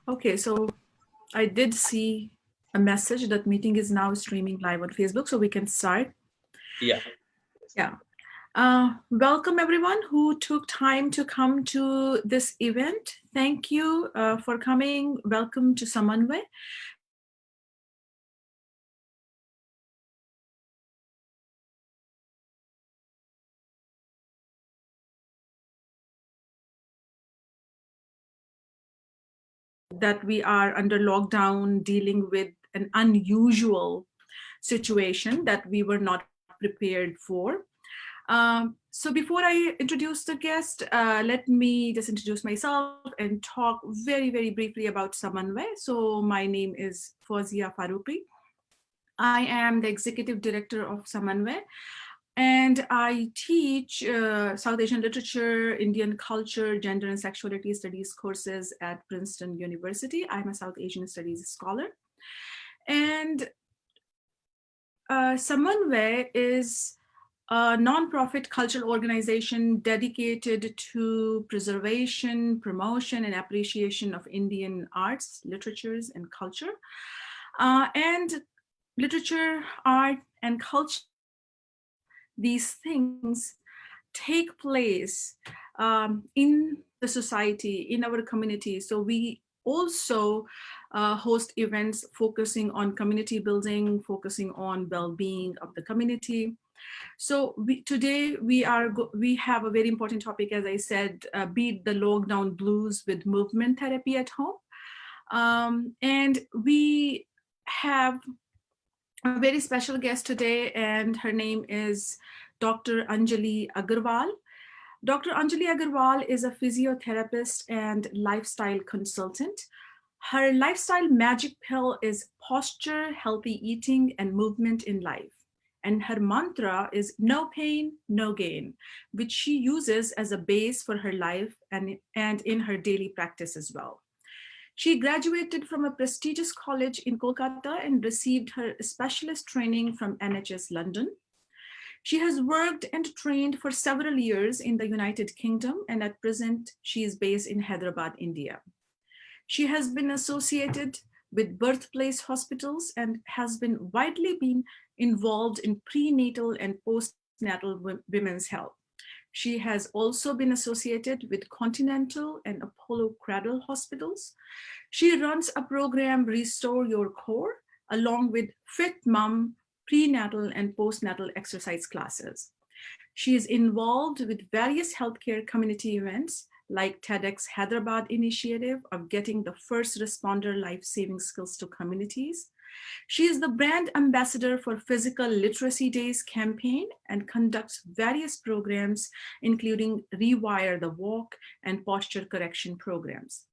Okay, so I did see a message that meeting is now streaming live on Facebook, so we can start. Yeah. Yeah. Welcome everyone who took time to come to this event. Thank you for coming. Welcome to Samanvay. That we are under lockdown dealing with an unusual situation that we were not prepared for. So before I introduce the guest, let me just introduce myself and talk very, very briefly about Samanvay. So my name is Fawzia Faruqi. I am the executive director of Samanvay, and I teach South Asian literature, Indian culture, gender and sexuality studies courses at Princeton University. I'm a South Asian studies scholar. And Samanvay is a nonprofit cultural organization dedicated to preservation, promotion, and appreciation of Indian arts, literatures, and culture. And literature, art, and culture, these things take place in the society, in our community. So we also host events focusing on community building, focusing on well-being of the community. So today we have a very important topic, as I said, beat the lockdown blues with movement therapy at home. And we have a very special guest today, and her name is Dr. Anjali Agarwal. Dr. Anjali Agarwal is a physiotherapist and lifestyle consultant. Her lifestyle magic pill is posture, healthy eating, and movement in life. And her mantra is no pain, no gain, which she uses as a base for her life and in her daily practice as well. She graduated from a prestigious college in Kolkata and received her specialist training from NHS London. She has worked and trained for several years in the United Kingdom, and at present, she is based in Hyderabad, India. She has been associated with birthplace hospitals and has been widely been involved in prenatal and postnatal women's health. She has also been associated with Continental and Apollo Cradle hospitals. She runs a program, Restore Your Core, along with Fit Mom prenatal and postnatal exercise classes. She is involved with various healthcare community events like TEDx Hyderabad initiative of getting the first responder life-saving skills to communities. She is the brand ambassador for Physical Literacy Days campaign and conducts various programs, including Rewire the Walk and posture correction programs.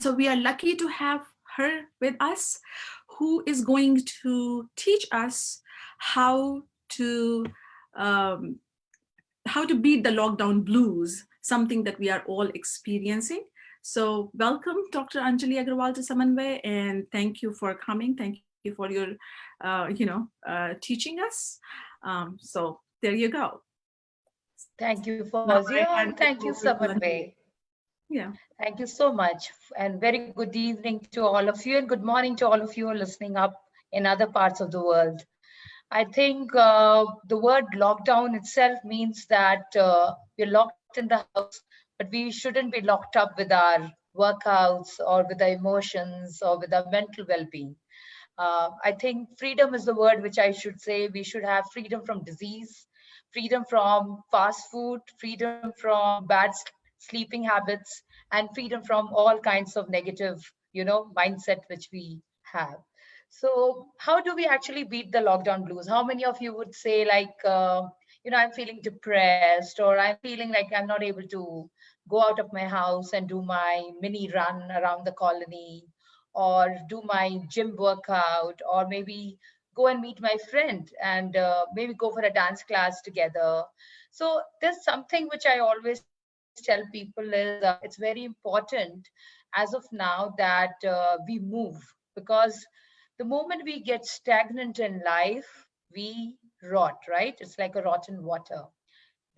So we are lucky to have her with us, who is going to teach us how to um, how to beat the lockdown blues, something that we are all experiencing. So welcome, Dr. Anjali Agarwal to Samanvay, and thank you for coming. Thank you for your, teaching us. So there you go. Thank you, Now I Fazia, hand and it thank you, over to Anjali. Samanvay. Yeah. Thank you so much. And very good evening to all of you, and good morning to all of you listening up in other parts of the world. I think the word lockdown itself means that we're locked in the house, but we shouldn't be locked up with our workouts or with our emotions or with our mental well being. I think freedom is the word which I should say. We should have freedom from disease, freedom from fast food, freedom from bad sleeping habits, and freedom from all kinds of negative, mindset which we have. So, how do we actually beat the lockdown blues? How many of you would say, like, I'm feeling depressed, or I'm feeling like I'm not able to go out of my house and do my mini run around the colony, or do my gym workout, or maybe go and meet my friend and maybe go for a dance class together. So, there's something which I always tell people is it's very important as of now that we move, because the moment we get stagnant in life, we rot, right? It's like a rotten water.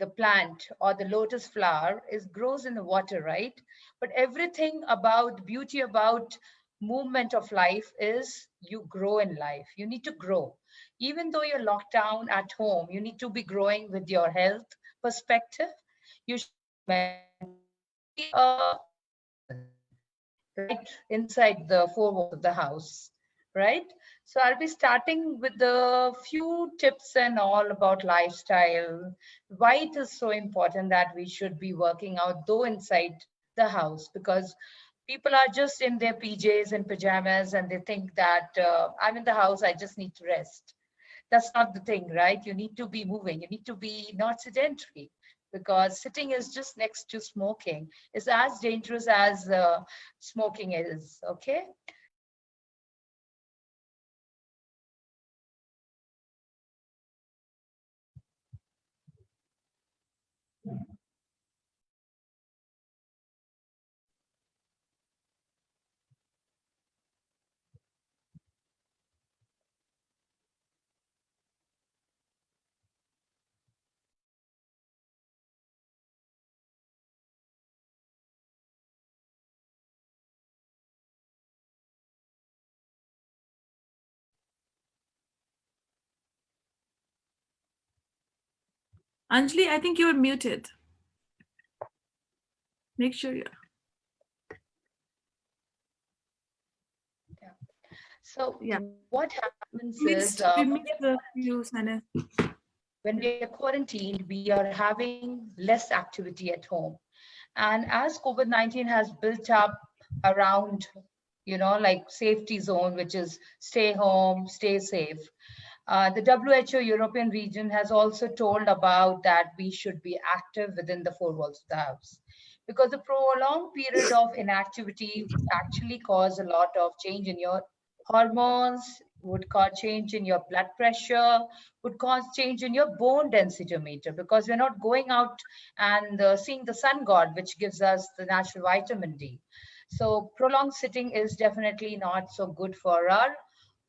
the plant or the lotus flower is grows in the water, right? But everything about beauty, about movement of life is you grow in life. You need to grow. Even though you're locked down at home, you need to be growing with your health perspective. You should be mentally a person right inside the four walls of the house, right? So I'll be starting with the few tips and all about lifestyle, why it is so important that we should be working out though inside the house, because people are just in their PJs and pajamas and they think that I'm in the house, I just need to rest. That's not the thing, right? You need to be moving. You need to be not sedentary, because sitting is just next to smoking. It's as dangerous as smoking is. Okay. So let's start with the first tip, which is Anjali, I think you're muted. Make sure you're. yeah. So Yeah. what happens We is missed, we missed the few sentences. when we are quarantined, we are having less activity at home. And as COVID-19 has built up around, like safety zone, which is stay home, stay safe. The WHO European region has also told about that we should be active within the four walls of the house, because a prolonged period of inactivity would actually cause a lot of change in your hormones, would cause change in your blood pressure, would cause change in your bone densitymeter, because we're not going out and seeing the sun god, which gives us the natural vitamin D. So prolonged sitting is definitely not so good for our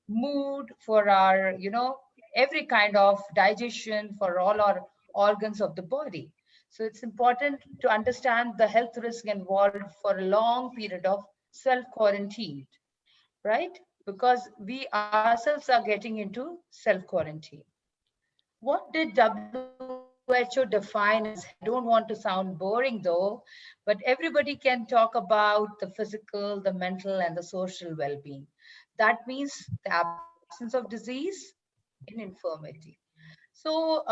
mood, for our, every kind of digestion, for all our organs of the body. So it's important to understand the health risk involved for a long period of self quarantine, right? Because we ourselves are getting into self quarantine. What did WHO define as health? I don't want to sound boring though, but everybody can talk about the physical, the mental, and the social well being. That means the absence of disease in infirmity. So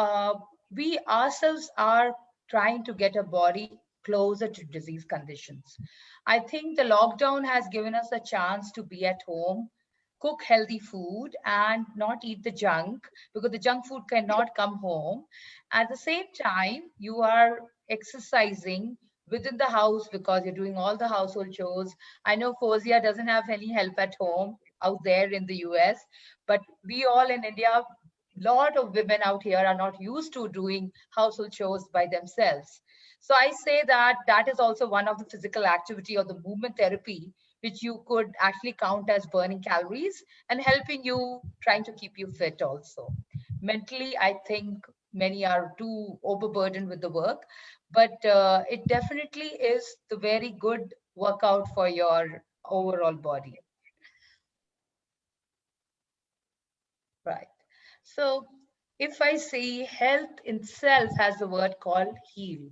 we ourselves are trying to get a body closer to disease conditions. I think the lockdown has given us a chance to be at home, cook healthy food, and not eat the junk, because the junk food cannot come home. At the same time, you are exercising within the house because you're doing all the household chores. I know Fozia doesn't have any help at home out there in the US, but we all in India, lot of women out here are not used to doing household chores by themselves. So I say that that is also one of the physical activity or the movement therapy which you could actually count as burning calories and helping you, trying to keep you fit also. Mentally, I think many are too overburdened with the work, but it definitely is the very good workout for your overall body. Right. So if I say health itself has a word called heal,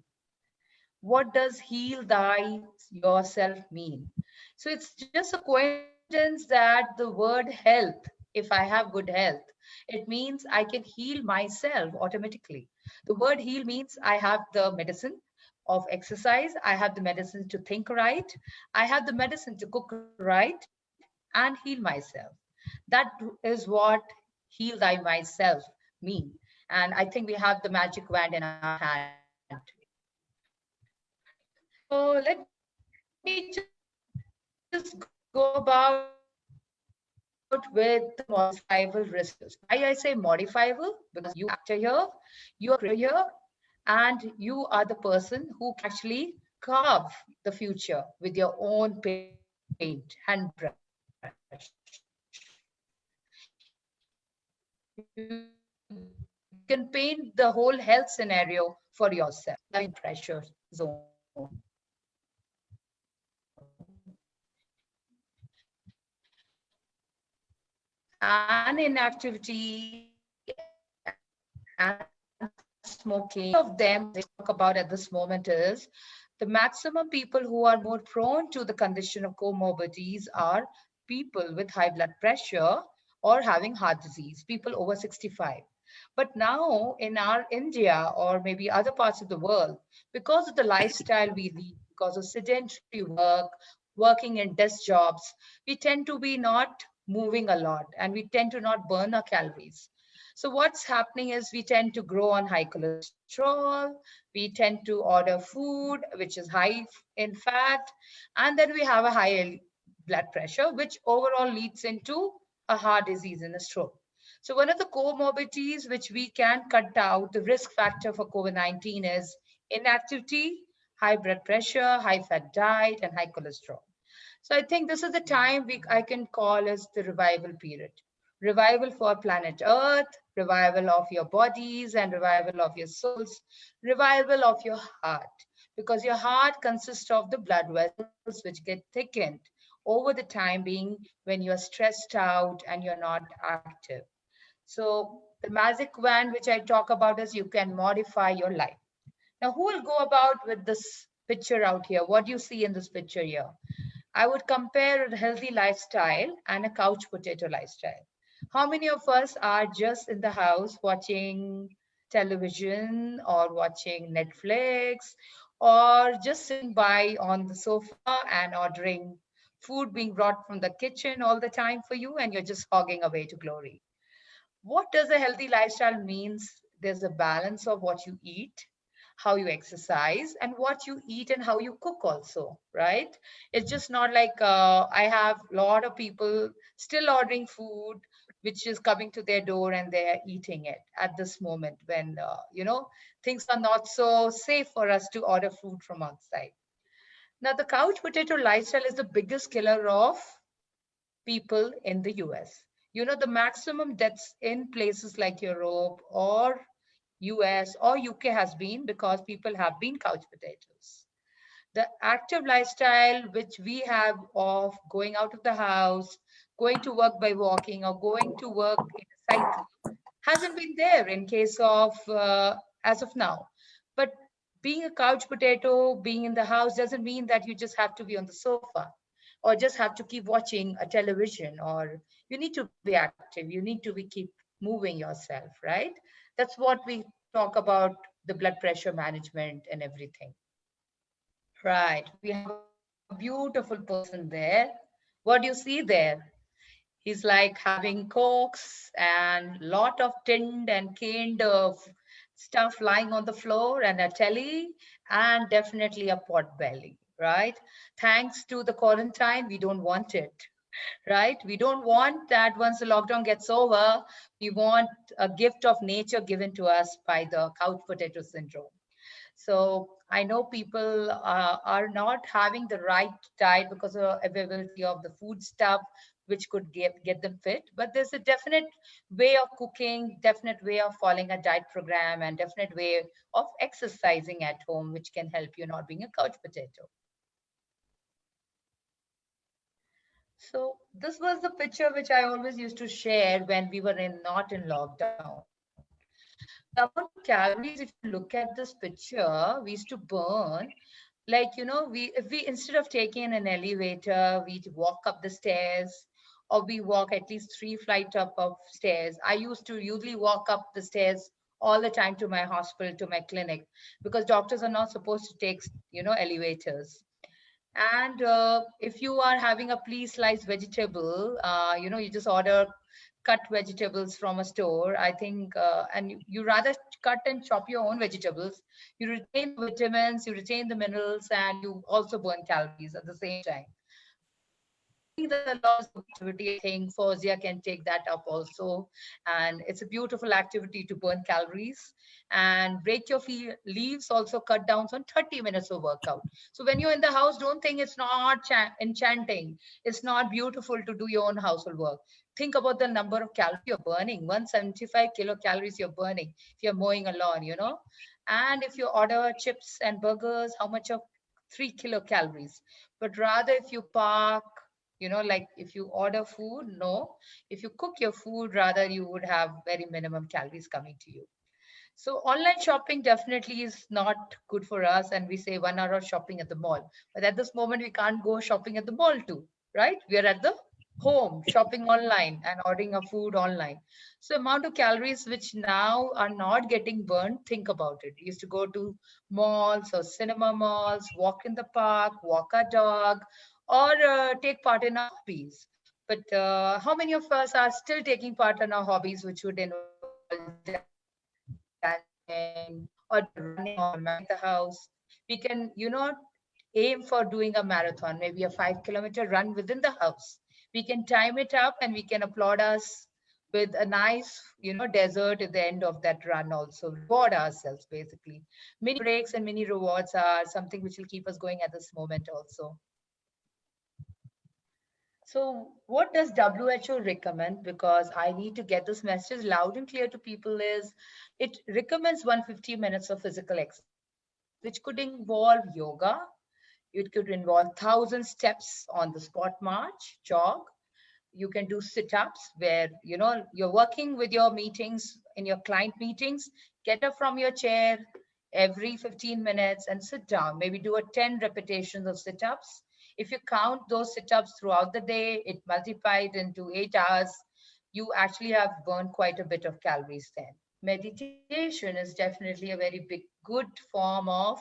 what does heal thy yourself mean? So it's just a coincidence that the word health, if I have good health, it means I can heal myself automatically. The word heal means I have the medicine of exercise, I have the medicine to think right, I have the medicine to cook right and heal myself. That is what heal thy myself mean. And I think we have the magic wand in our hand. So let me just go about with the modifiable risk factors. Why I say modifiable? Because you are the actor here, you are the creator here, and you are the person who can actually carve the future with your own paint and brush. You can actually carve the future. can paint the whole health scenario for yourself. Pressure zone. And inactivity and smoking. Of them, which I talk about at this moment, is the maximum people who are more prone to the condition of comorbidities are people with high blood pressure or having heart disease, people over 65. But now in our India or maybe other parts of the world, because of the lifestyle we lead, because of sedentary work, working in desk jobs, we tend to be not moving a lot and we tend to not burn our calories. So what's happening is we tend to grow on high cholesterol, we tend to order food which is high in fat, and then we have a high blood pressure, which overall leads into a heart disease and a stroke. So one of the comorbidities which we can cut out, the risk factor for COVID-19 is inactivity, high blood pressure, high fat diet, and high cholesterol. So I think this is the time I can call as the revival period. Revival for planet Earth, revival of your bodies and revival of your souls, revival of your heart. Because your heart consists of the blood vessels which get thickened over the time being when you're stressed out and you're not active. So the magic wand which I talk about is you can modify your life. Now, who will go about with this picture out here? What do you see in this picture here? I would compare a healthy lifestyle and a couch potato lifestyle. How many of us are just in the house watching television or watching Netflix or just sitting by on the sofa and ordering food being brought from the kitchen all the time for you and you're just hogging away to glory? What does a healthy lifestyle means? There's a balance of what you eat, how you exercise, and what you eat and how you cook also, right? It's just not like I have a lot of people still ordering food which is coming to their door and they're eating it at this moment when things are not so safe for us to order food from outside. Now the couch potato lifestyle is the biggest killer of people in the US. You know, the maximum deaths in places like Europe or US or UK has been because people have been couch potatoes. The active lifestyle which we have of going out of the house, going to work by walking, or going to work in a cycle hasn't been there in case of as of now. But being a couch potato, being in the house doesn't mean that you just have to be on the sofa or just have to keep watching a television, or you need to be active, you need to be keep moving yourself, right? That's what we talk about, the blood pressure management and everything. Right, we have a beautiful person there. What do you see there? He's like having cokes and lot of tinned and canned stuff lying on the floor and a telly and definitely a pot belly, right? Thanks to the quarantine, we don't want it, right? We don't want that once the lockdown gets over, we want a gift of nature given to us by the couch potato syndrome. So I know people are not having the right diet because of availability of the food stuff, which could get them fit. But there's a definite way of cooking, definite way of following a diet program, and definite way of exercising at home, which can help you not being a couch potato. So this was the picture which I always used to share when we were in not in lockdown. The amount of calories, if you look at this picture, we used to burn like we if we instead of taking an elevator, we walk up the stairs or we walk at least 3 flight up of stairs. I used to usually walk up the stairs all the time to my hospital, to my clinic, because doctors are not supposed to take elevators. And if you are having a pre-sliced vegetable, you just order cut vegetables from a store, I think, and you rather cut and chop your own vegetables. You retain the vitamins, you retain the minerals, and you also burn calories at the same time. Running is a lot of good activity. I think Fauzia can take that up also. And it's a beautiful activity to burn calories and break your leaves, also cut down on 30 minutes of workout. So when you're in the house, don't think it's not enchanting. It's not beautiful to do your own household work. Think about the number of calories you're burning. 175 kilocalories you're burning if you're mowing a lawn, you know. And if you order chips and burgers, how much of 3 kilocalories? But rather, if you park, like if you order food, no. If you cook your food, rather, you would have very minimum calories coming to you. So online shopping definitely is not good for us. And we say 1 hour of shopping at the mall. But at this moment, we can't go shopping at the mall too, right? We are at the home shopping online and ordering our food online. So amount of calories which now are not getting burned, think about it. We used to go to malls or cinema malls, walk in the park, walk our dog, or take part in our hobbies. But how many of us are still taking part in our hobbies, which would involve dancing or running or mending the house? We can, aim for doing a marathon, maybe a 5 kilometer run within the house. We can time it up and we can applaud us with a nice, dessert at the end of that run also. Reward ourselves, basically. Mini breaks and mini rewards are something which will keep us going at this moment also. So, what does WHO recommend? Because I need to get this message loud and clear to people is it recommends 150 minutes of physical exercise, which could involve yoga. It could involve 1,000 steps on the spot march, jog. You can do sit-ups where, you're working with your meetings in your client meetings. Get up from your chair every 15 minutes and sit down. Maybe do a 10 repetitions of sit-ups. If you count those sit-ups throughout the day, it multiplied into 8 hours. You actually have burned quite a bit of calories then. Meditation is definitely a very big, good form of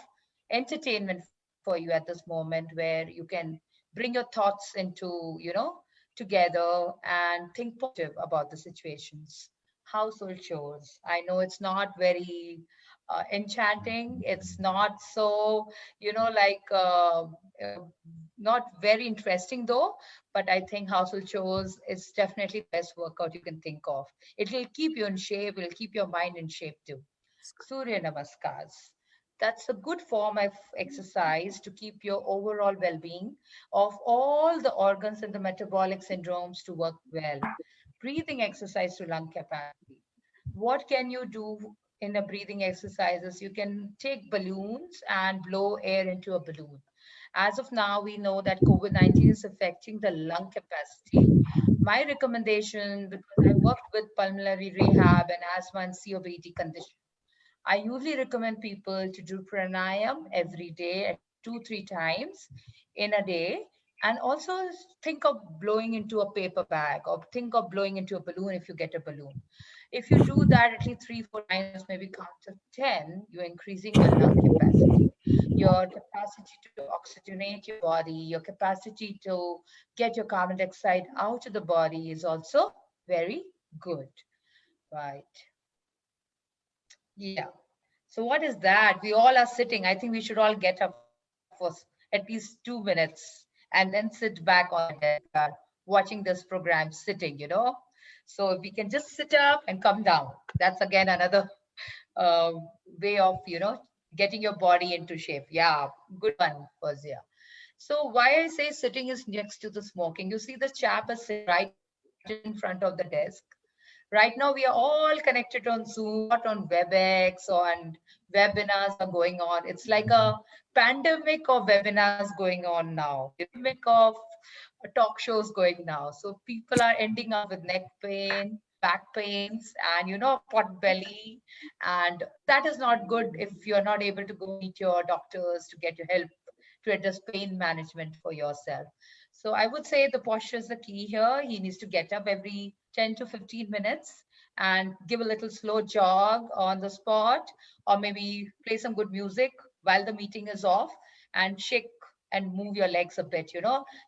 entertainment for you at this moment, where you can bring your thoughts into, together and think positive about the situations. Household chores. I know it's not very enchanting. It's not so, like not very interesting though. But I think household chores is definitely the best workout you can think of. It will keep you in shape. It will keep your mind in shape too. Surya Namaskars. That's a good form of exercise to keep your overall well being of all the organs and the metabolic syndromes to work well. Breathing exercise to lung capacity. What can you do in a breathing exercises? You can take balloons and blow air into a balloon. As of now, we know that COVID-19 is affecting the lung capacity. My recommendation, because I worked with pulmonary rehab and asthma and COPD condition, I usually recommend people to do pranayam every day, at least 2, 3 times in a day. And also think of blowing into a paper bag or think of blowing into a balloon if you get a balloon. If you do that at least 3, 4 times, maybe count to 10, you're increasing your lung capacity. Your capacity to oxygenate your body, your capacity to get your carbon dioxide out of the body is also very good. Right. Yeah. So what is that? We all are sitting. I think we should all get up for at least 2 minutes and then sit back on our desk. We are watching this program sitting. So if we can just sit up and come down, that's again another uh, way of, getting your body into shape. Yeah, good one, Fazia. So why I say sitting is next to the smoking. You see the chap is sitting right in front of the desk. Right now, we are all connected on Zoom, not on WebEx, and webinars are going on. It's like a pandemic of webinars going on now, pandemic of talk shows going now. So people are ending up with neck pain, back pains, and pot belly, and that is not good if you're not able to go meet your doctors to get your help to address pain management for yourself. So I would say the posture is the key here. He needs to get up every 10 to 15 minutes and give a little slow jog on the spot, or maybe play some good music while the meeting is off and shake and move your legs a bit.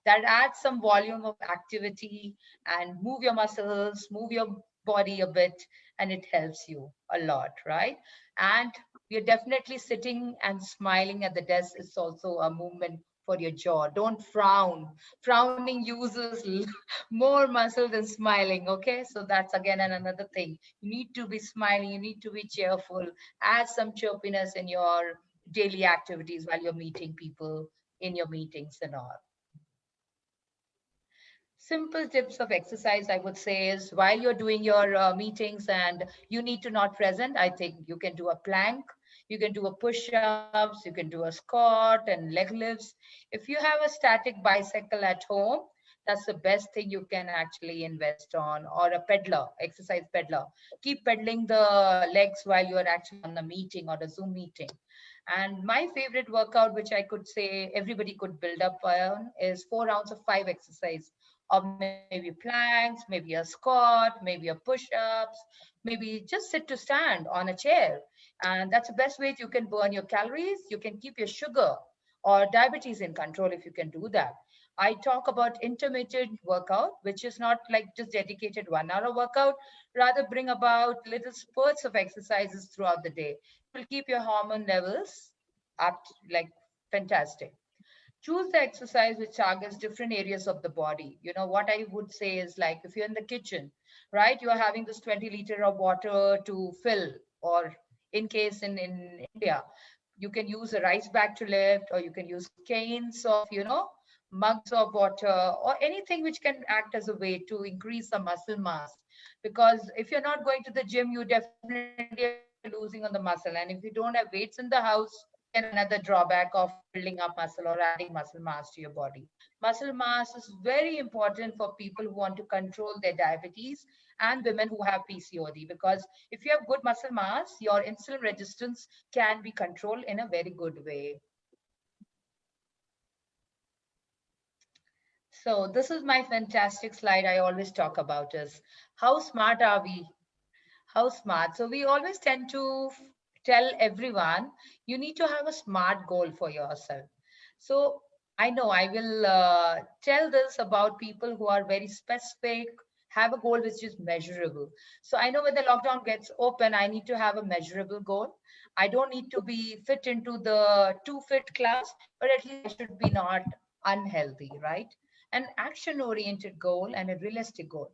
That adds some volume of activity and move your muscles, move your body a bit, and it helps you a lot, right? And we are definitely sitting and smiling at the desk is also a movement for your jaw. Don't frown. Frowning uses more muscle than smiling. Okay, so that's again another thing. You need to be smiling, you need to be cheerful, add some chirpiness in your daily activities while you're meeting people in your meetings and all. Simple tips of exercise I would say is, while you're doing your meetings and you need to not present, I think you can do a plank, you can do a push-ups, you can do a squat and leg lifts. If you have a static bicycle at home, that's the best thing you can actually invest on, or a peddler, exercise peddler. Keep peddling the legs while you're actually on a meeting or a Zoom meeting. And my favorite workout, which I could say everybody could build up on, is 4 rounds of 5 exercise, or maybe planks, maybe a squat, maybe a push-ups, maybe just sit to stand on a chair. And that's the best way you can burn your calories. You can keep your sugar or diabetes in control if you can do that. I talk about intermittent workout, which is not like just dedicated 1 hour workout, rather bring about little spurts of exercises throughout the day. It will keep your hormone levels up, like fantastic. Choose the exercise which targets different areas of the body. You know what I would say is, like, if you're in the kitchen, right, you are having this 20 liter of water to fill, or in case in India, you can use a rice bag to lift, or you can use canes of, mugs of water, or anything which can act as a way to increase the muscle mass. Because if you're not going to the gym, you definitely are losing on the muscle. And if you don't have weights in the house, again, another drawback of building up muscle or adding muscle mass to your body. Muscle mass is very important for people who want to control their diabetes, and women who have PCOD, because if you have good muscle mass, your insulin resistance can be controlled in a very good way. So this is my fantastic slide I always talk about, is how smart are we? How smart? So we always tend to tell everyone, you need to have a smart goal for yourself. So I know I will tell this about people who are very specific, have a goal which is measurable. So I know when the lockdown gets open, I need to have a measurable goal. I don't need to be fit into the too fit class, but at least I should be not unhealthy, right? An action oriented goal and a realistic goal.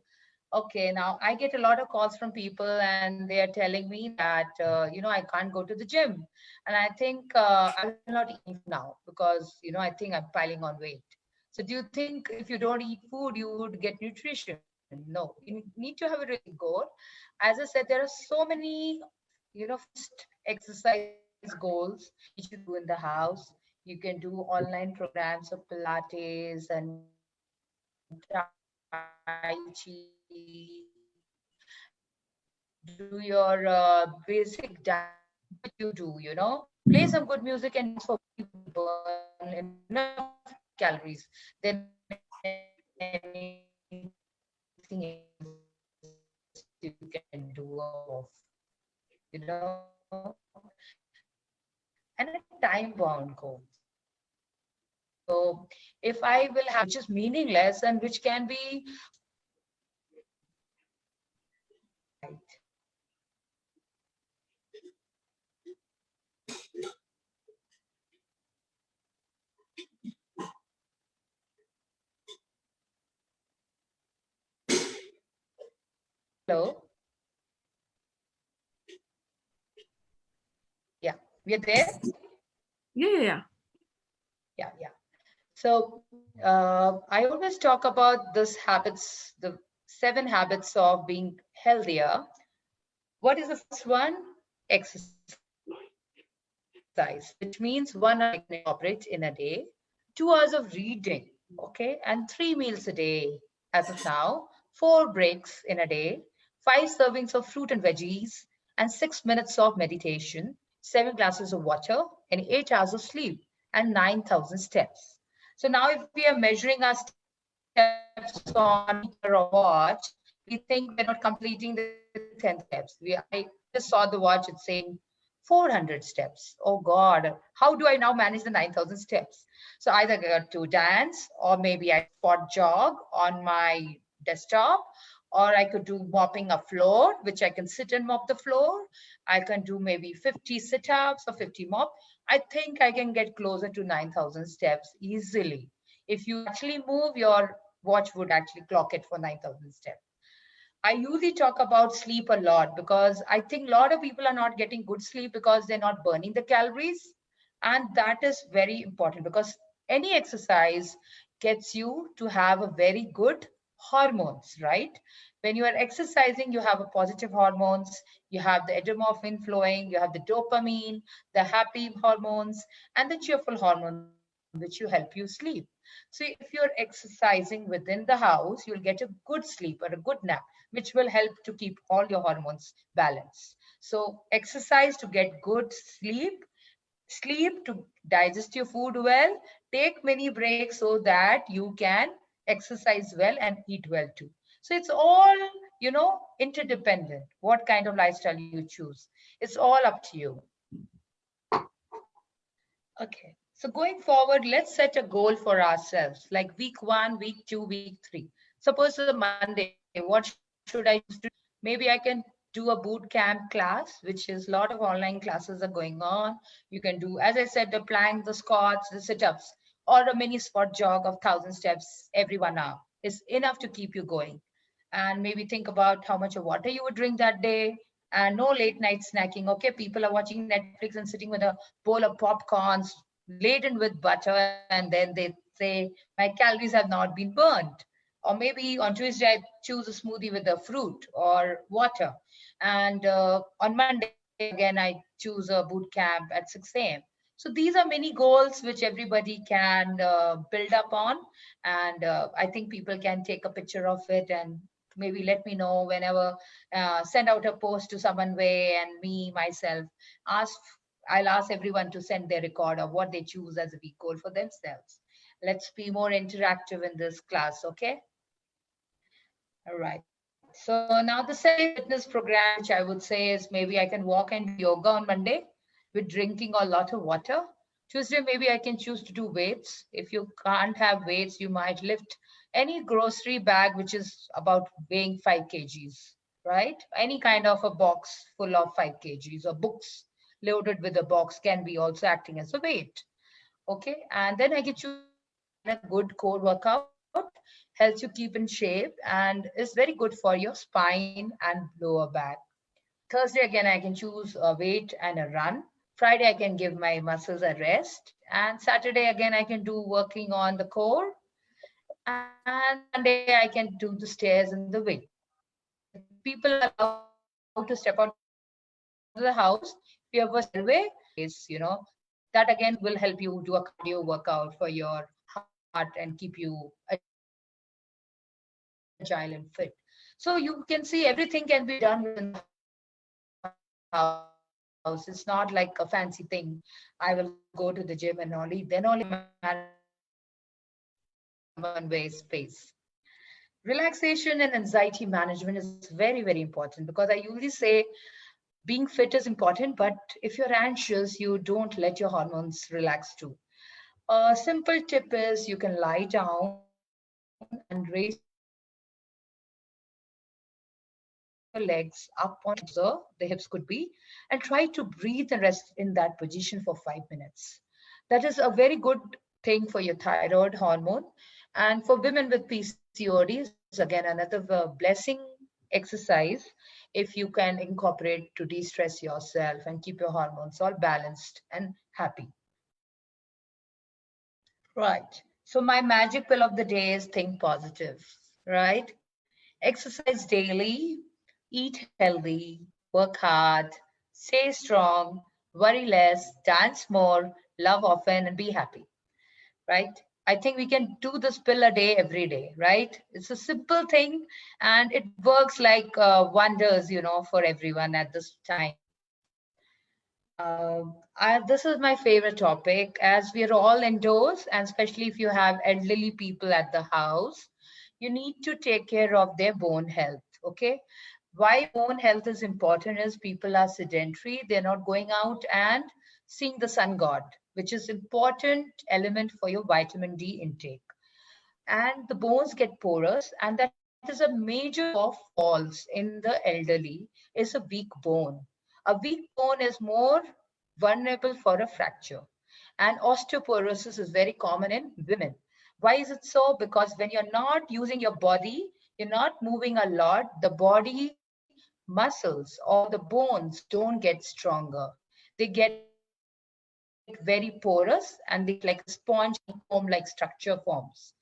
Okay, now I get a lot of calls from people and they are telling me that, I can't go to the gym. And I think I will not eat food now because, I think I'm piling on weight. So do you think if you don't eat food, you would get nutrition? No, you need to have a realistic goal. As I said, there are so many, fixed exercise goals which you can do in the house. You can do online programs of Pilates and Tai Chi, do your basic diet, which you do, play some good music and dance for people to burn enough calories. Then anything else you can do on top of, and a time-bound goal. So if I will have which is meaningless and which can be right. Hello. Yeah, we're there. Yeah. Yeah. So I always talk about this habits, the 7 habits of being healthier. What is the first one? Exercise, which means 1 hour of movement you can incorporate in a day, 2 hours of reading, okay, and 3 meals a day. As of now, 4 breaks in a day, 5 servings of fruit and veggies, and 6 minutes of meditation, 7 glasses of water, and 8 hours of sleep, and 9,000 steps. So now, if we are measuring our steps on a meter or watch, we think we're not completing the 10 steps. I just saw the watch; it's saying 400 steps. Oh God, how do I now manage the 9,000 steps? So either get to dance, or maybe I spot jog on my desktop, or I could do mopping a floor, which I can sit and mop the floor. I can do maybe 50 sit-ups or 50 mop. I think I can get closer to 9,000 steps easily. If you actually move, your watch would actually clock it for 9,000 steps. I usually talk about sleep a lot because I think a lot of people are not getting good sleep because they're not burning the calories. And that is very important because any exercise gets you to have a very good hormones, right? When you are exercising, you have a positive hormones, you have the endorphin flowing, you have the dopamine, the happy hormones, and the cheerful hormones which you help you sleep. So if you're exercising within the house, you'll get a good sleep or a good nap, which will help to keep all your hormones balanced. So exercise to get good sleep, sleep to digest your food well, take many breaks so that you can exercise well and eat well too. So it's all, interdependent, what kind of lifestyle you choose. It's all up to you. Okay. So going forward, let's set a goal for ourselves, like week 1, week 2, week 3. Suppose it's a Monday, what should I choose to do? Maybe I can do a boot camp class, which is a lot of online classes are going on. You can do, as I said, the plank, the squats, the sit-ups, or a mini spot jog of 1,000 steps every 1 hour is enough to keep you going. And maybe think about how much of water you would drink that day, and no late night snacking. Okay, people are watching Netflix and sitting with a bowl of popcorns laden with butter, and then they say my calories have not been burnt. Or maybe on Tuesday I choose a smoothie with a fruit or water, and on Monday again I choose a boot camp at 6 a.m. So these are many goals which everybody can build up on, and I think people can take a picture of it and maybe let me know whenever, send out a post to Samanvay and me myself. Ask, I'll ask everyone to send their record of what they choose as a week goal for themselves. Let's be more interactive in this class, okay? All right. So now the Sunday fitness program, which I would say is maybe I can walk and do yoga on Monday with drinking a lot of water. Tuesday, maybe I can choose to do weights. If you can't have weights, you might lift any grocery bag which is about weighing 5 kgs, right? Any kind of a box full of 5 kgs or books loaded with a box can be also acting as a weight. Okay, and then I can choose a yoga and a good core workout, helps you keep in shape and is very good for your spine and lower back. Thursday again I can choose a weight and a run. Friday I can give my muscles a rest, and Saturday again I can do working on the core, and Sunday I can do the stairs and the weights. If people are allowed to step out of the house, if you have a stairway, please, that again will help you do a cardio workout for your heart and keep you agile and fit. So you can see everything can be done within the house. It's not like a fancy thing. I will go to the gym and only then only my manhood will be in my space. Relaxation and anxiety management is very, very important because I usually say being fit is important, but if you're anxious, you don't let your hormones relax too. A simple tip is you can lie down and raise your legs up onto your hips, and try to breathe and rest in that position for 5 minutes. That is a very good thing for your thyroid hormone. And for women with PCOD is again another blessing exercise. If you can incorporate to de-stress yourself and keep your hormones all balanced and happy. Right. So my magic pill of the day is think positive, right? Exercise daily, eat healthy, work hard, stay strong, worry less, dance more, love often, and be happy, right? I think we can do this pill a day every day, right? It's a simple thing and it works like wonders, for everyone at this time. This is my favorite topic as we are all indoors, and especially if you have elderly people at the house, you need to take care of their bone health. Okay. Why bone health is important is people are sedentary, they're not going out and seeing the sun god, which is important element for your vitamin D intake. And the bones get porous, and that is a major cause of falls in the elderly is a weak bone. A weak bone is more vulnerable for a fracture. And osteoporosis is very common in women. Why is it so? Because when you're not using your body, you're not moving a lot, the body muscles or the bones don't get stronger. They get very porous and they get like a sponge and comb-like structure forms.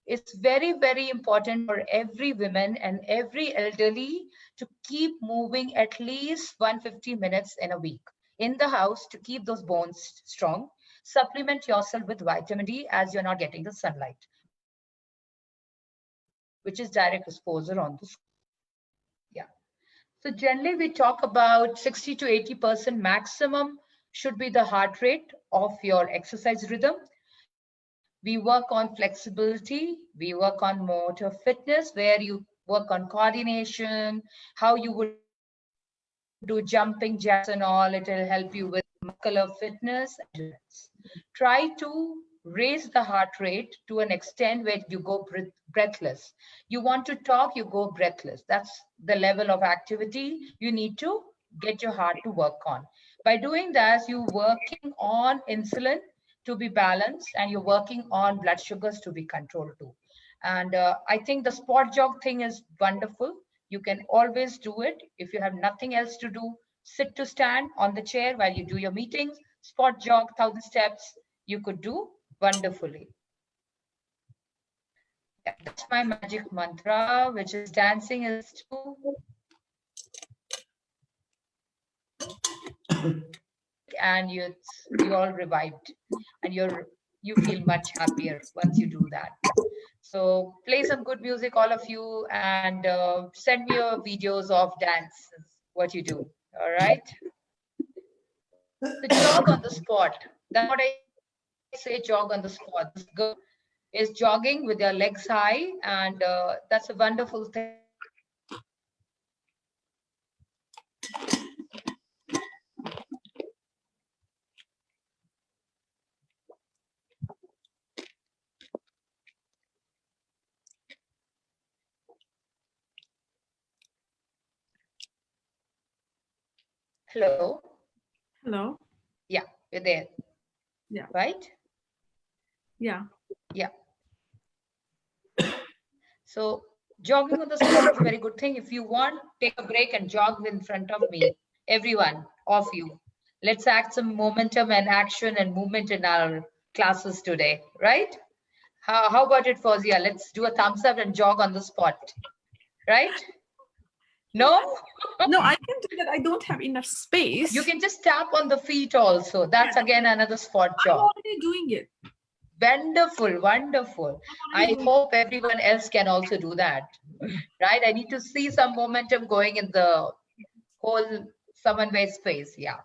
It's very, very important for every woman and every elderly to keep moving at least 150 minutes in a week in the house to keep those bones strong. Supplement yourself with vitamin D as you're not getting the sunlight, which is direct exposure on the screen. Yeah. So generally we talk about 60 to 80% maximum should be the heart rate of your exercise rhythm. We work on flexibility, we work on motor fitness, where you work on coordination, how you would do jumping jacks and all. It will help you with muscular fitness and endurance. Try to raise the heart rate to an extent where you go breathless. You want to talk, you go breathless. That's the level of activity you need to get your heart to work on. By doing that, you're working on insulin to be balanced and you're working on blood sugars to be controlled too. And I think the spot jog thing is wonderful. You can always do it. If you have nothing else to do, sit to stand on the chair while you do your meetings, spot jog 1,000 steps, you could do wonderfully. Yeah, that's my magic mantra, which is dancing is too. And you all revived and you feel much happier once you do that. So play some good music, all of you, and send me your videos of dances, what you do. All right. So jog on the spot. That's what I say, jog on the spot. This girl is jogging with their legs high, and that's a wonderful thing. Hello. Hello. Yeah, you're there, Yeah. right? Yeah. Yeah. So jogging on the spot is a very good thing. If you want, take a break and jog in front of me. Everyone, of you. Let's act some momentum and action and movement in our classes today, right? How about it, Fozia? Let's do a thumbs up and jog on the spot, right? No? No, I can do that. I don't have enough space. You can just tap on the feet also. That's again another spot I'm jog. already doing it. Wonderful, wonderful. I hope everyone else can also do that, right? I need to see some momentum going in the whole Samanvay space. Yeah.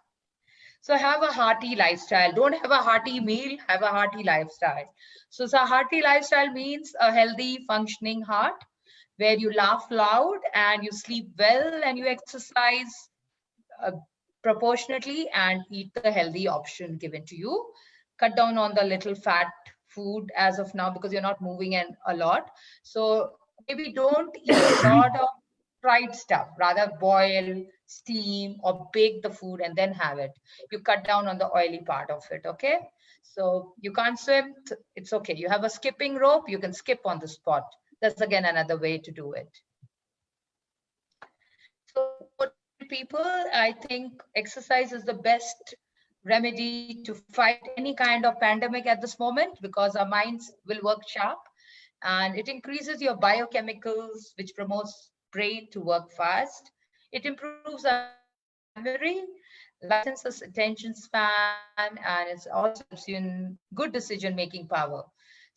So have a hearty lifestyle. Don't have a hearty meal, have a hearty lifestyle. So a hearty lifestyle means a healthy, functioning heart where you laugh loud and you sleep well and you exercise uh, proportionately and eat the healthy option given to you. Cut down on the little fat food as of now because you're not moving in a lot. So maybe don't eat a lot of fried stuff. Rather boil, steam, or bake the food and then have it. You cut down on the oily part of it, okay? So you can't swim, it's okay. You have a skipping rope, you can skip on the spot. That's again another way to do it. So motivated people, I think exercise is the best remedy to fight any kind of pandemic at this moment because our minds will work sharp and it increases your biochemicals, which promotes brain to work fast. It improves our memory, lightens us attention span, and it also helps you in good decision-making power.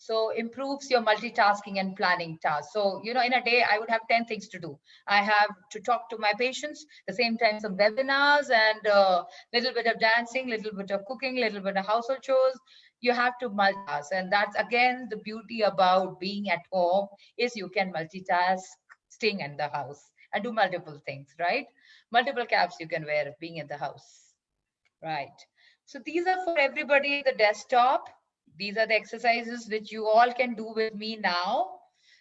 So improves your multitasking and planning tasks. So, in a day, I would have 10 things to do. I have to talk to my patients, the same time some webinars and a little bit of dancing, little bit of cooking, little bit of household chores. You have to multitask. And that's again the beauty about being at home is you can multitask staying in the house and do multiple things, right? Multiple caps you can wear being in the house, right? So these are for everybody in the desktop. These are the exercises which you all can do with me now.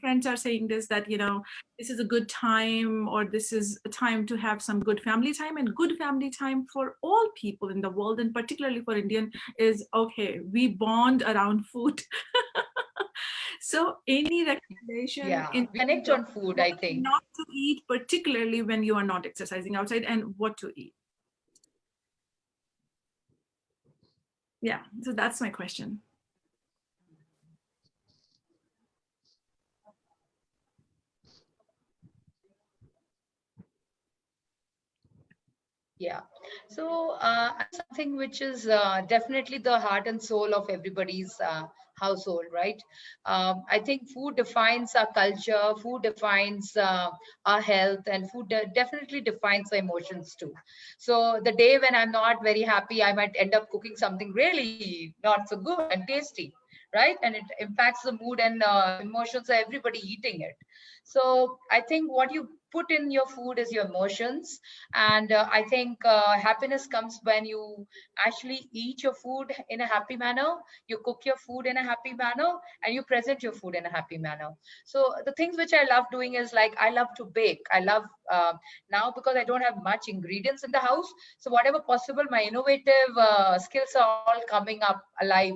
friends are saying this, that this is a good time, or this is a time to have some good family time. And good family time for all people in the world, and particularly for Indian, is okay, we bond around food. So any recommendation Yeah, in we terms connect of on food, what I think. not to eat, particularly when you are not exercising outside, and what to eat? Yeah, so that's my question. Yeah. So I think something which is definitely the heart and soul of everybody's household, right? I think food defines our culture, food defines our health, and food definitely defines our emotions too. So the day when I'm not very happy, I might end up cooking something really not so good and tasty, right? And it impacts the mood and emotions of everybody eating it. So I think what you put in your food is your emotions, and I think happiness comes when you actually eat your food in a happy manner, you cook your food in a happy manner, and you present your food in a happy manner. So the things which I love doing is, like, I love to bake. I love now, because I don't have much ingredients in the house, so whatever possible, my innovative skills are all coming up alive.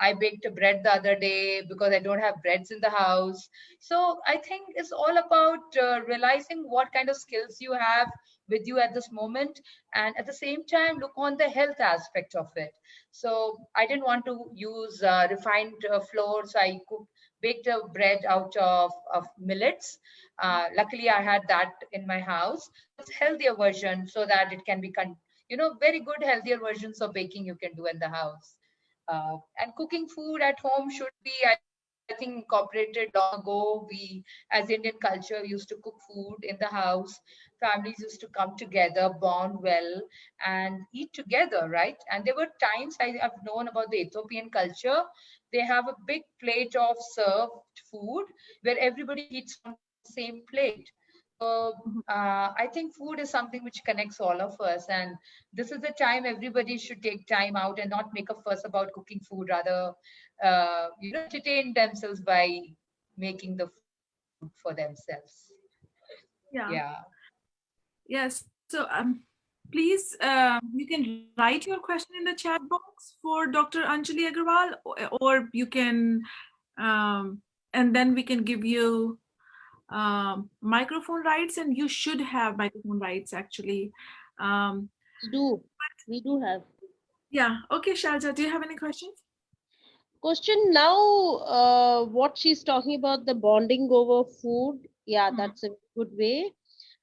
I baked a bread the other day because I don't have breads in the house. So I think it's all about realizing what kind of skills you have with you at this moment, and at the same time look on the health aspect of it. So I didn't want to use refined flour, so I cooked baked a bread out of millets. Luckily I had that in my house, so it's healthier version, so that it can be very good healthier versions of baking you can do in the house. And cooking food at home should be, I think, incorporated long ago. We, as Indian culture, used to cook food in the house. Families used to come together, bond well, and eat together, right? And there were times I have known about the Ethiopian culture. They have a big plate of served food where everybody eats from the same plate. So I think food is something which connects all of us, and this is the time everybody should take time out and not make a fuss about cooking food. Rather, entertain themselves by making the food for themselves. Yeah. Yeah. Yes. So please, you can write your question in the chat box for Dr. Anjali Agarwal, or you can, and then we can give you microphone rights, and you should have microphone rights actually. Um, We do. We do have. yeah. Okay, Shalja, do you have any questions? Question now, what she's talking about, the bonding over food. Yeah, Hmm. that's a good way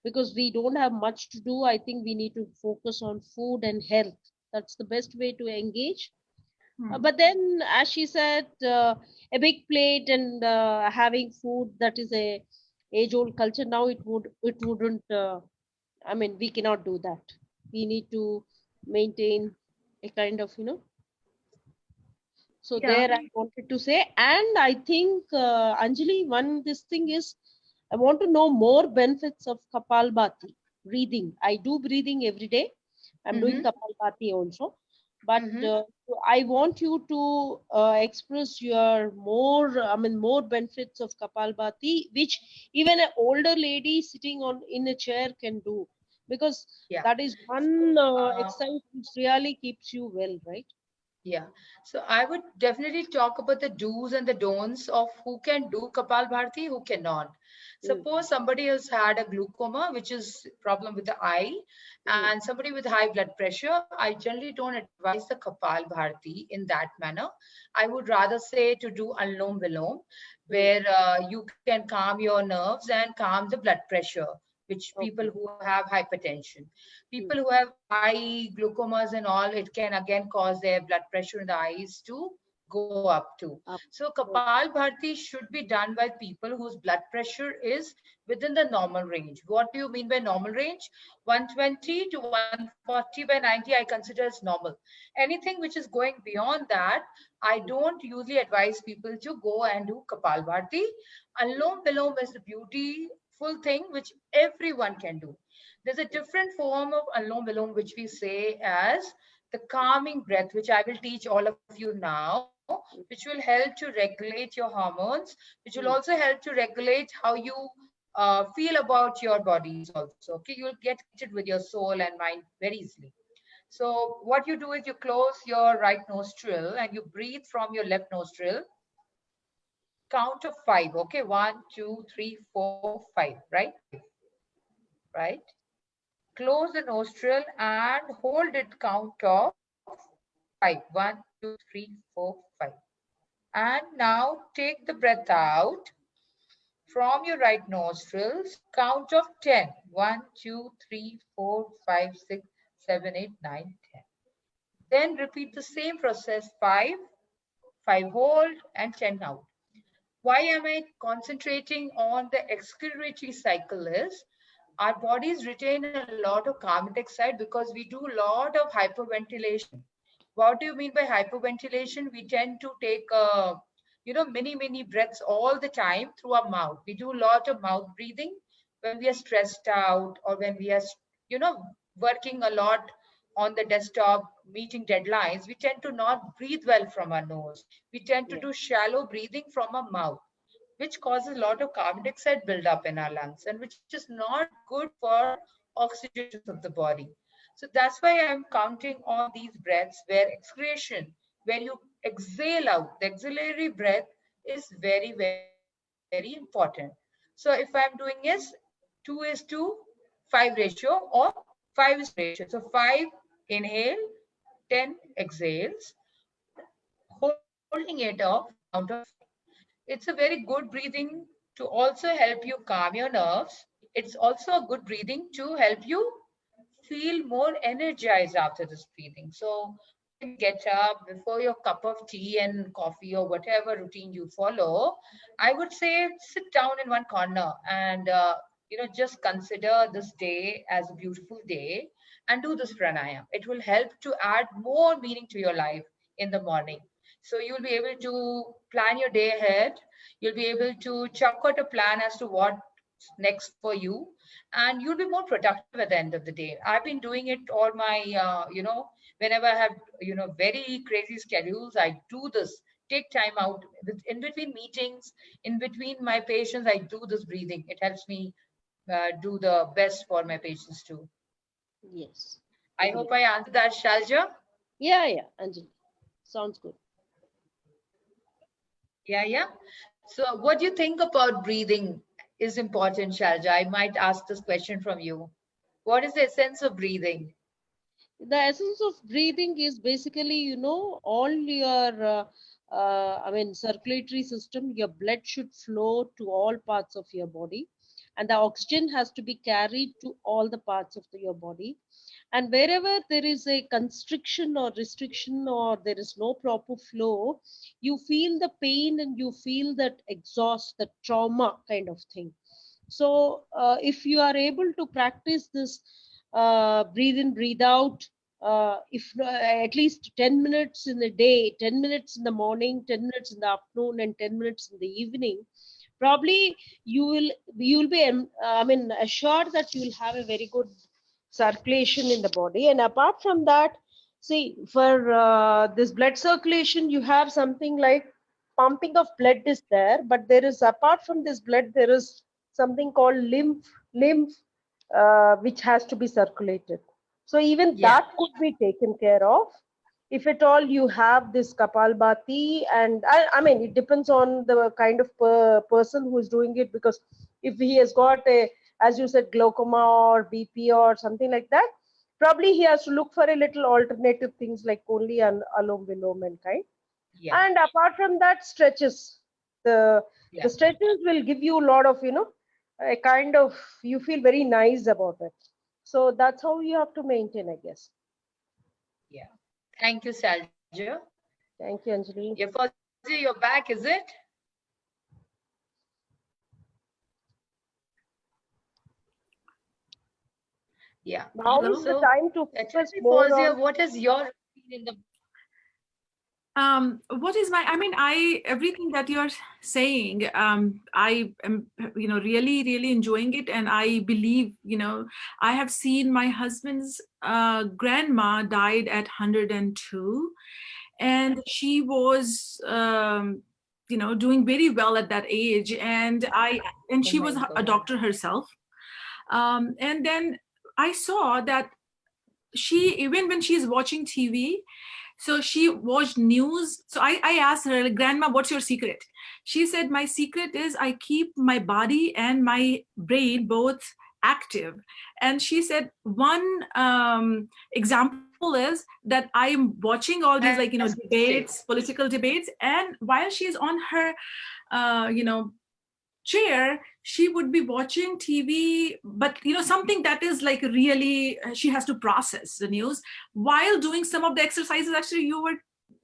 because we don't have much to do. I think we need to focus on food and health. That's the best way to engage. Hmm. But then, as she said, a big plate and having food, that is a age-old culture. Now it wouldn't. I mean, we cannot do that. We need to maintain a kind of so Yeah. there I wanted to say, and I think Anjali, one this thing is, I want to know more benefits of Kapalbhati breathing. I do breathing every day. I'm doing Mm-hmm. Kapalbhati also, but Mm-hmm. I want you to express your more, I mean, more benefits of Kapalbhati, which even an older lady sitting on in a chair can do, because Yeah. that is one So, exercise which really keeps you well, right? yeah. So I would definitely talk about the do's and the don'ts of who can do Kapal Bharti, who cannot. Mm, Suppose somebody has had a glaucoma, which is problem with the eye, mm, and somebody with high blood pressure. I generally don't advise the Kapal Bharti in that manner. I would rather say to do Anlom Vilom, mm. where you can calm your nerves and calm the blood pressure, which people Okay. who have hypertension. People Mm. who have high glucomas and all, it can again cause their blood pressure in the eyes to go up too. Up. So Okay. Kapal Bharti should be done by people whose blood pressure is within the normal range. What do you mean by normal range? 120 to 140 by 90 I consider as normal. Anything which is going beyond that, I don't usually advise people to go and do Kapal Bharti. Alom Bilom is the beautiful thing which everyone can do. There's a different form of Anlom Vilom which we say as the calming breath, which I will teach all of you now, which will help to regulate your hormones, which will also help to regulate how you feel about your bodies also. Okay, you'll get connected with your soul and mind very easily. So what you do is you close your right nostril and you breathe from your left nostril. Count of five. Okay, 1, 2, 3, 4, 5. Right, right. Close the nostril and hold it. Count of five. 1, 2, 3, 4, 5. And now take the breath out from your right nostrils. Count of 10. 1, 2, 3, 4, 5, 6, 7, 8, 9, 10. Then repeat the same process. 5, 5 hold, and 10 out. Why am I concentrating on the excretory cycle is our bodies retain a lot of carbon dioxide because we do a lot of hyperventilation. What do you mean by hyperventilation? We tend to take many breaths all the time through our mouth. We do a lot of mouth breathing when we are stressed out or when we are you know working a lot on the desktop meeting deadlines. We tend to not breathe well from our nose. We tend to do shallow breathing from our mouth, which causes a lot of carbon dioxide buildup in our lungs and which is not good for oxygenations of the body. So that's why I'm counting on these breaths where exhalation, where you exhale out, the exhalatory breath is very, very important. So if I'm doing is 2:5 ratio or 5:1 ratio. So 5 inhale, 10 exhales, holding it off at the count of 5. It's a very good breathing to also help you calm your nerves. It's also a good breathing to help you feel more energized after this breathing. So when you get up before your cup of tea and coffee or whatever routine you follow, I would say sit down in one corner and just consider this day as a beautiful day and do this pranayam. It will help to add more meaning to your life in the morning. So you'll be able to plan your day ahead. You'll be able to chalk out a plan as to what's next for you, and you'll be more productive at the end of the day. I've been doing it all my, whenever I have, very crazy schedules, I do this. Take time out in between meetings, in between my patients, I do this breathing. It helps me do the best for my patients too. Yes. I hope I answered that, Shalja. Yeah, yeah, Anjali. Sounds good. Yeah, yeah. So what do you think about breathing is important, Shalja? I might ask this question from you. What is the essence of breathing? The essence of breathing is basically, all your circulatory system, your blood should flow to all parts of your body, and the oxygen has to be carried to all the parts of your body. And wherever there is a constriction or restriction or there is no proper flow, you feel the pain and you feel that exhaust, the trauma kind of thing. So if you are able to practice this breathe in, breathe out, if at least 10 minutes in the day, 10 minutes in the morning, 10 minutes in the afternoon, and 10 minutes in the evening, probably you will be assured that you will have a very good circulation in the body. And apart from that, see, for this blood circulation, you have something like pumping of blood is there, but there is, apart from this blood, there is something called lymph which has to be circulated. So even Yeah. that could be taken care of if at all you have this kapalbhati. And I mean, it depends on the kind of person who is doing it, because if he has got a, as you said, glaucoma or BP or something like that, probably he has to look for a little alternative things like only an alom vilom and kind. Yeah. And apart from that, stretches, the Yeah. the stretches will give you a lot of, a kind of, you feel very nice about it. So that's how you have to maintain, I guess. Yeah. Thank you, Salja. Thank you, Yeah, Anjali. Fauzi, you're back, is it? Yeah. Now is Hello? the So time to tell focus me, more Fauzi, on. what is your routine in the What is my, I mean, everything that you're saying, I am, really, really enjoying it. And I believe, I have seen my husband's grandma died at 102, and she was, doing very well at that age. And Oh she my was a God. doctor herself. And then I saw that she, even when she's watching TV, so she watched news. So I asked her, like, Grandma, what's your secret? She said, my secret is I keep my body and my brain both active. And she said, one example is that I'm watching all these, like, Fantastic. debates, political debates. And while she's on her, uh, you know, chair, she would be watching TV, but something that is like really, she has to process the news while doing some of the exercises. Actually,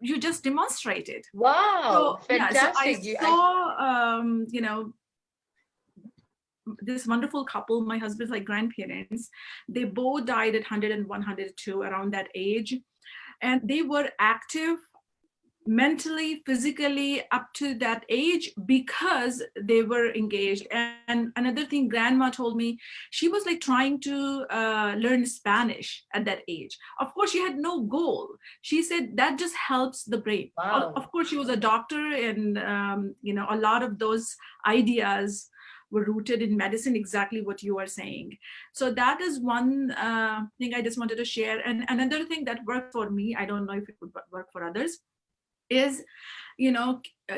you just demonstrated. So Wow, yeah, so I fantastic. saw, this wonderful couple, my husband's like grandparents. They both died at 101, 102, around that age, and they were active mentally, physically up to that age because they were engaged. And another thing grandma told me, she was like trying to learn Spanish at that age. Of course, she had no goal. She said that just helps the brain. Of Wow. course, she was a doctor, and a lot of those ideas were rooted in medicine, exactly what you are saying. So that is one thing I just wanted to share. And another thing that worked for me, I don't know if it would work for others, is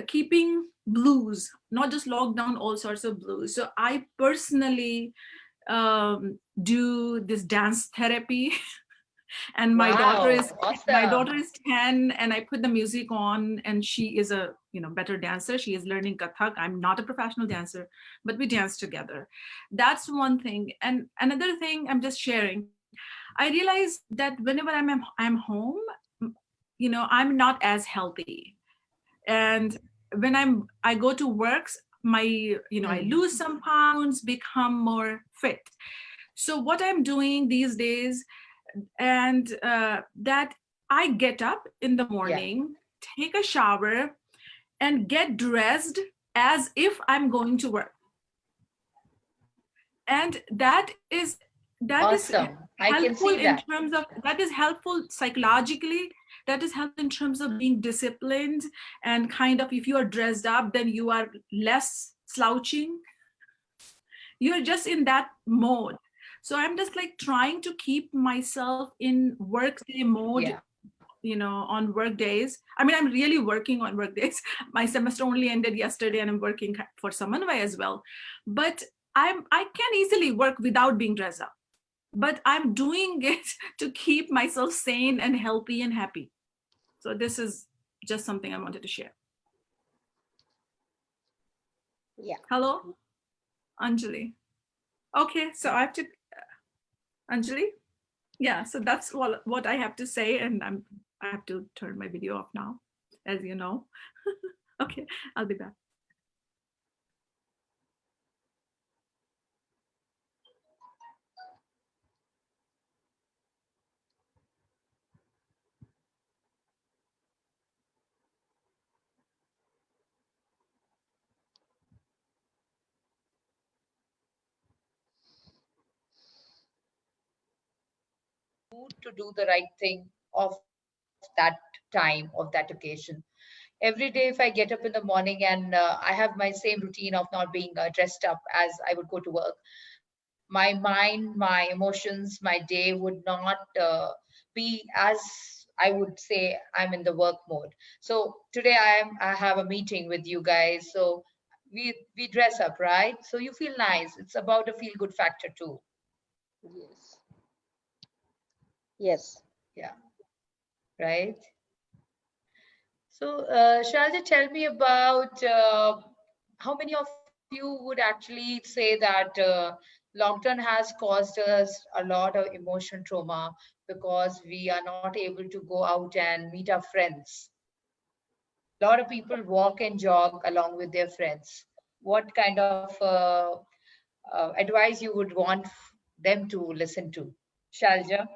keeping blues, not just lockdown, all sorts of blues. So I personally do this dance therapy. And Wow. my Awesome. daughter is 10, and I put the music on, and she is a better dancer. She is learning Kathak. I'm not a professional dancer, but we dance together. That's one thing. And another thing I'm just sharing, I realize that whenever I'm home, I'm not as healthy. And when I go to works, my I Hmm. lose some pounds, become more fit. So what I'm doing these days, and that I get up in the Yeah. morning, take a shower, and get dressed as if I'm going to work. And that is Awesome. I can helpful see in that. terms of, that is helpful psychologically, that is helpful in terms of being disciplined. And kind of, if you are dressed up, then you are less slouching, you're just in that mode. So I'm just like trying to keep myself in workday mode, Yeah. on work days. I mean, I'm really working on work days. My semester only ended yesterday, and I'm working for Samanvay as well. But I can easily work without being dressed up, but I'm doing it to keep myself sane and healthy and happy. So this is just something I wanted to share. Yeah. Hello, Anjali. Okay, so I have to, Anjali. Yeah, so that's what I have to say, and I have to turn my video off now, as you know. Okay, I'll be back. To do the right thing of that time, of that occasion. Every day, if I get up in the morning and I have my same routine of not being dressed up as I would go to work, my mind, my emotions, my day would not be as I would say I'm in the work mode. So today I have a meeting with you guys. So we dress up, right? So you feel nice. It's about a feel good factor too. Yes. Yes. Yeah, right. So, Shalja, tell me about how many of you would actually say that lockdown has caused us a lot of emotional trauma because we are not able to go out and meet our friends. A lot of people walk and jog along with their friends. What kind of advice you would want them to listen to? Shalja?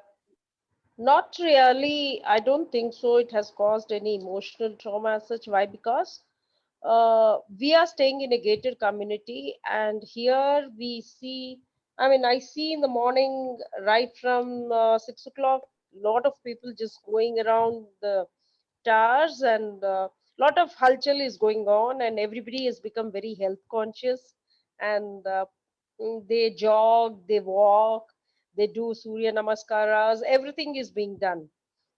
Not really. I don't think so. It has caused any emotional trauma as such. Why? Because we are staying in a gated community, and here we see. I mean, I see in the morning, right from 6 o'clock, lot of people just going around the towers, and lot of halchal is going on, and everybody has become very health conscious, and they jog, they walk, they do surya namaskaras, everything is being done.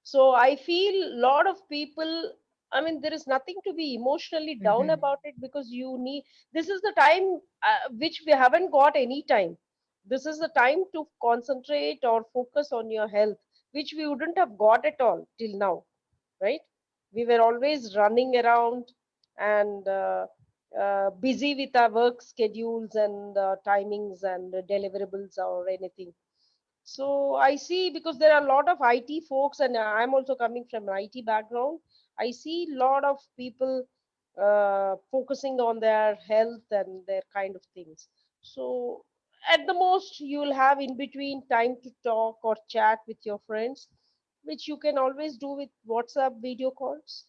So I feel lot of people, I mean, there is nothing to be emotionally down Mm-hmm. about it, because you need, this is the time which we haven't got any time. This is the time to concentrate or focus on your health, which we wouldn't have got at all till now, right? We were always running around and busy with our work schedules and timings and deliverables or anything. So I see, because there are a lot of IT folks, and I'm also coming from an IT background. I see a lot of people focusing on their health and their kind of things. So at the most, you'll have in between time to talk or chat with your friends, which you can always do with WhatsApp video calls.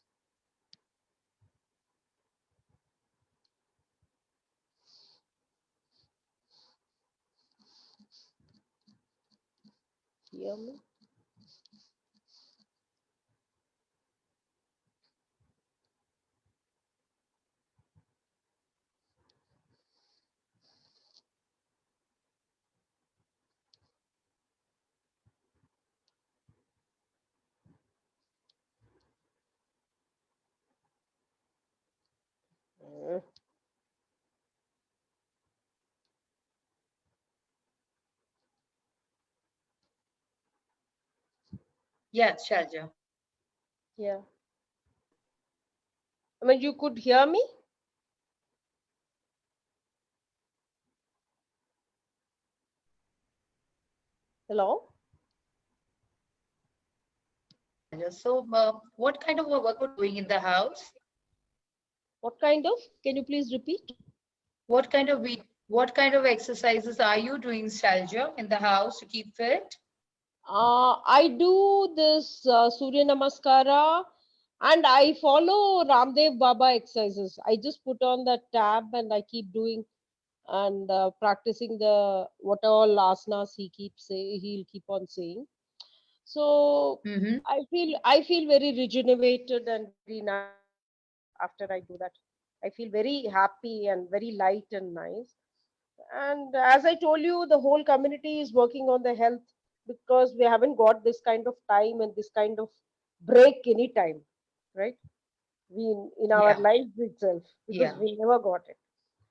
Hear me? Uh, Yeah, Shalja. yeah. I mean, you could hear me? Hello? Shalja. So, what kind of a workout are you doing in the house? What kind of? Can you please repeat? What kind of exercises are you doing, Shalja, in the house to keep fit? I do this Surya Namaskara, and I follow Ramdev Baba exercises. I just put on the tab and I keep doing and practicing the what all asanas he keeps say he'll keep on saying. So Mm-hmm. I feel very rejuvenated and very nice after I do that. I feel very happy and very light and nice. And as I told you, the whole community is working on the health, because we haven't got this kind of time and this kind of break anytime, right? We in our Yeah, lives itself, because yeah, we never got it.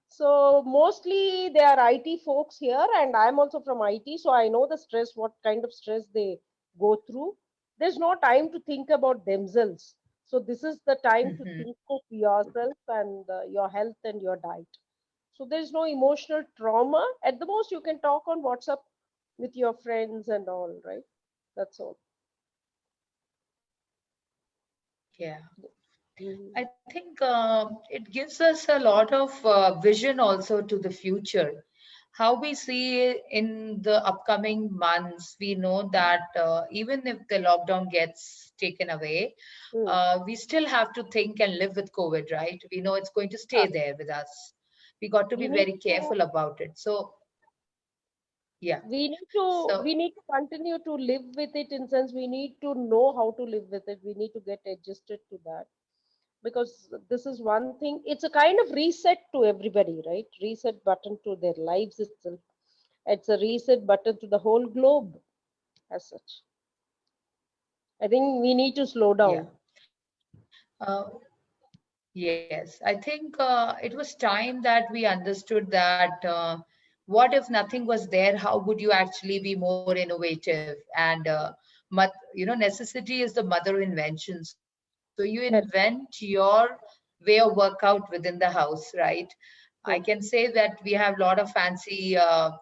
So mostly they are IT folks here, and I'm also from IT, so I know the stress, what kind of stress they go through. There's no time to think about themselves. So this is the time to mm-hmm. think of yourself and your health and your diet. So there's no emotional trauma. At the most, you can talk on WhatsApp with your friends and all, right? That's all. Yeah. Mhm. I think it gives us a lot of vision also to the future. How we see in the upcoming months, we know that even if the lockdown gets taken away, Mm. we still have to think and live with COVID, right? We know it's going to stay Yeah. there with us. We got to be We need very to careful about it. So, yeah. we need to So, we need to continue to live with it, in sense we need to know how to live with it. We need to get adjusted to that, because this is one thing. It's a kind of reset to everybody, right? Reset button to their lives itself. It's a reset button to the whole globe as such. I think we need to slow yeah. down. Yes, I think it was time that we understood that what if nothing was there? How would you actually be more innovative? And necessity is the mother of invention. So you invent Correct. your way of workout within the house, right? I can Hmm. say that we have a lot of fancy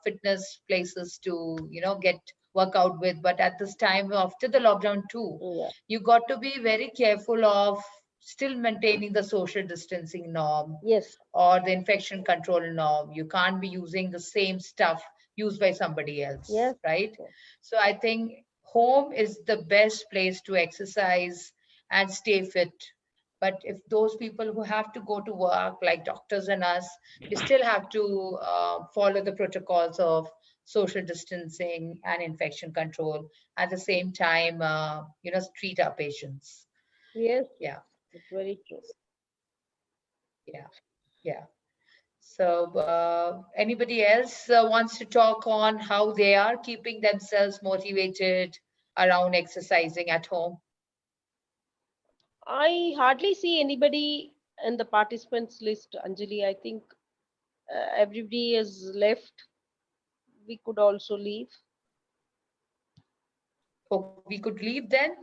fitness places to, get workout with. But at this time after the lockdown too, Yeah. you got to be very careful of still maintaining the social distancing norm Yes. or the infection control norm. You can't be using the same stuff used by somebody else, Yes. right? Yes. So I think home is the best place to exercise and stay fit. But if those people who have to go to work, like doctors and us, we still have to follow the protocols of social distancing and infection control. At the same time, treat our patients. Yes, Yeah, it's very true. yeah, yeah. So, anybody else wants to talk on how they are keeping themselves motivated around exercising at home? I hardly see anybody in the participants list, Anjali. I think everybody is left. We could also leave. Oh, we could leave then?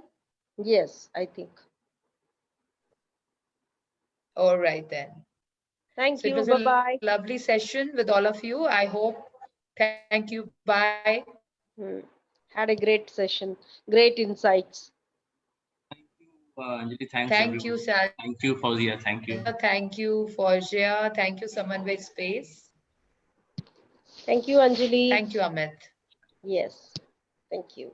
Yes, I think. All right then. Thank So it you. was a Bye bye. lovely session with all of you. I hope. Thank you. Bye. Had a great session, great insights. Anjali, thanks Thank everyone. you, Sal. Thank you, Fauzia. Thank you. Thank you, Forgia. Thank you, Samanvay Space. Thank you, Anjali. Thank you, Amit. Yes, thank you.